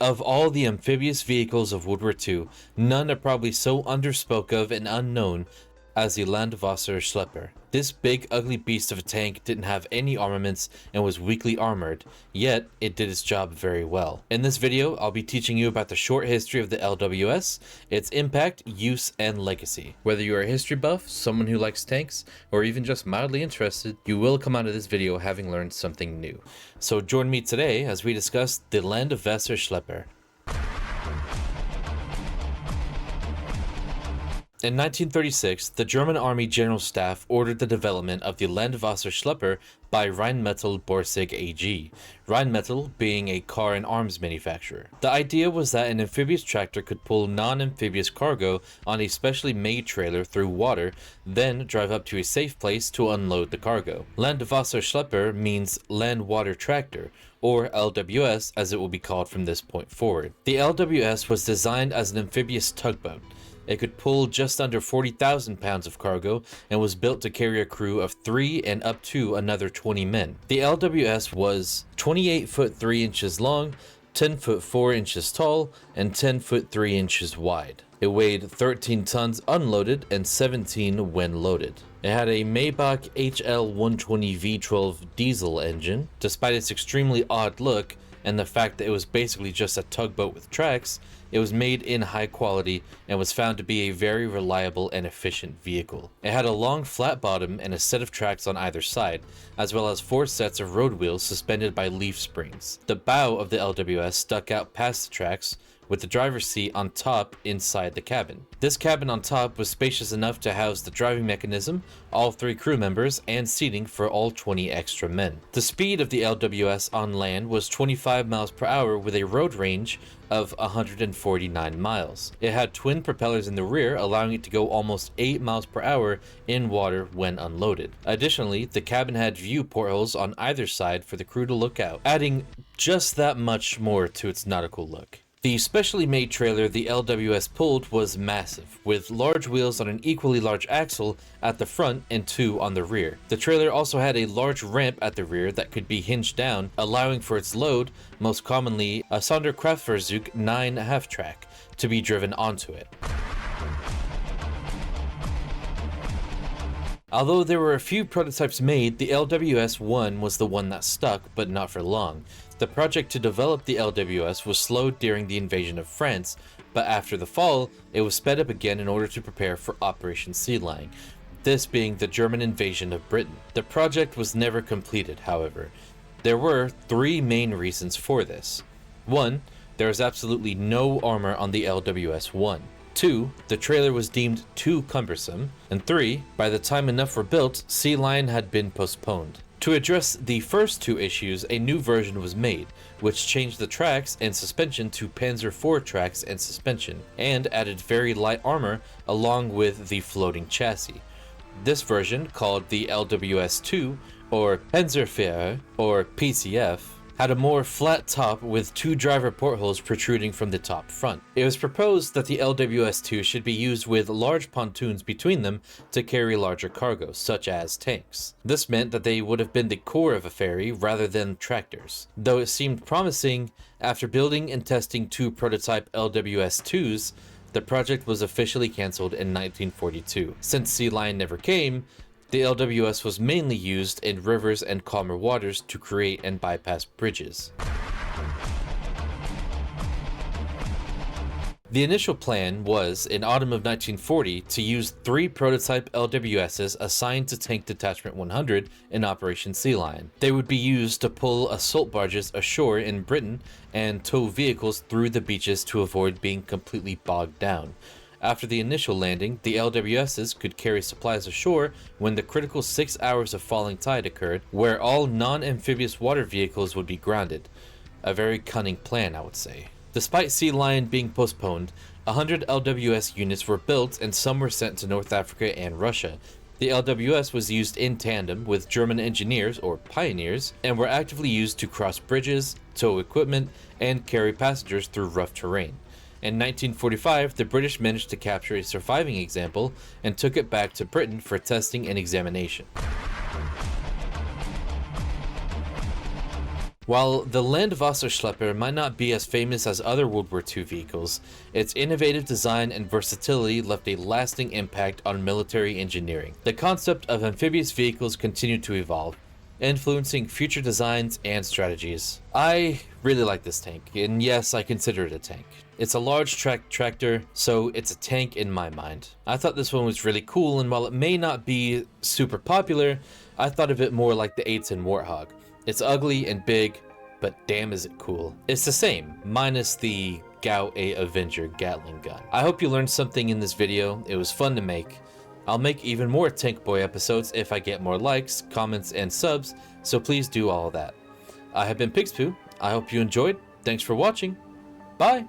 Of all the amphibious vehicles of World War II, none are probably so underspoke of and unknown as the Land-Wasser-Schlepper. This big ugly beast of a tank didn't have any armaments and was weakly armored, yet it did its job very well. In this video, I'll be teaching you about the short history of the LWS, its impact, use, and legacy. Whether you are a history buff, someone who likes tanks, or even just mildly interested, you will come out of this video having learned something new. So join me today as we discuss the Land-Wasser-Schlepper. In 1936, the German Army General Staff ordered the development of the Land-Wasser-Schlepper by Rheinmetall Borsig AG, Rheinmetall being a car and arms manufacturer. The idea was that an amphibious tractor could pull non-amphibious cargo on a specially made trailer through water, then drive up to a safe place to unload the cargo. Land-Wasser-Schlepper means land water tractor, or LWS as it will be called from this point forward. The LWS was designed as an amphibious tugboat. It could pull just under 40,000 pounds of cargo and was built to carry a crew of 3 and up to another 20 men. The LWS was 28 foot 3 inches long, 10 foot 4 inches tall, and 10 foot 3 inches wide. It weighed 13 tons unloaded and 17 when loaded. It had a Maybach HL120 V12 diesel engine. Despite its extremely odd look and the fact that it was basically just a tugboat with tracks, it was made in high quality and was found to be a very reliable and efficient vehicle. It had a long flat bottom and a set of tracks on either side, as well as 4 sets of road wheels suspended by leaf springs. The bow of the LWS stuck out past the tracks, with the driver's seat on top inside the cabin. This cabin on top was spacious enough to house the driving mechanism, all 3 crew members, and seating for all 20 extra men. The speed of the LWS on land was 25 miles per hour with a road range of 149 miles. It had twin propellers in the rear, allowing it to go almost 8 miles per hour in water when unloaded. Additionally, the cabin had view portholes on either side for the crew to look out, adding just that much more to its nautical look. The specially made trailer the LWS pulled was massive, with large wheels on an equally large axle at the front and 2 on the rear. The trailer also had a large ramp at the rear that could be hinged down, allowing for its load, most commonly a Sonderkraftfahrzeug 9 half-track, to be driven onto it. Although there were a few prototypes made, the LWS-1 was the one that stuck, but not for long. The project to develop the LWS was slowed during the invasion of France, but after the fall, it was sped up again in order to prepare for Operation Sea Lion, this being the German invasion of Britain. The project was never completed, however. There were 3 main reasons for this. 1. There was absolutely no armor on the LWS-1. 2. The trailer was deemed too cumbersome. And 3. By the time enough were built, Sea Lion had been postponed. To address the first 2 issues, a new version was made, which changed the tracks and suspension to Panzer IV tracks and suspension, and added very light armor along with the floating chassis. This version, called the LWS-2, or Panzerführer, or PCF, had a more flat top with 2 driver portholes protruding from the top front. It was proposed that the LWS-2 should be used with large pontoons between them to carry larger cargo, such as tanks. This meant that they would have been the core of a ferry rather than tractors. Though it seemed promising, after building and testing 2 prototype LWS-2s, the project was officially cancelled in 1942. Since Sea Lion never came, the LWS was mainly used in rivers and calmer waters to create and bypass bridges. The initial plan was, in autumn of 1940, to use 3 prototype LWSs assigned to Tank Detachment 100 in Operation Sea Lion. They would be used to pull assault barges ashore in Britain and tow vehicles through the beaches to avoid being completely bogged down. After the initial landing, the LWSs could carry supplies ashore when the critical 6 hours of falling tide occurred, where all non-amphibious water vehicles would be grounded. A very cunning plan, I would say. Despite Sea Lion being postponed, 100 LWS units were built and some were sent to North Africa and Russia. The LWS was used in tandem with German engineers, or pioneers, and were actively used to cross bridges, tow equipment, and carry passengers through rough terrain. In 1945, the British managed to capture a surviving example and took it back to Britain for testing and examination. While the Land-Wasser-Schlepper might not be as famous as other World War II vehicles, its innovative design and versatility left a lasting impact on military engineering. The concept of amphibious vehicles continued to evolve, influencing future designs and strategies. I really like this tank, and yes, I consider it a tank. It's a large tractor, so it's a tank in my mind. I thought this one was really cool, and while it may not be super popular, I thought of it more like the 8-10 Warthog. It's ugly and big, but damn is it cool. It's the same, minus the GAU-8 Avenger Gatling gun. I hope you learned something in this video. It was fun to make. I'll make even more Tankboy episodes if I get more likes, comments, and subs, so please do all of that. I have been Pigspoo. I hope you enjoyed. Thanks for watching. Bye!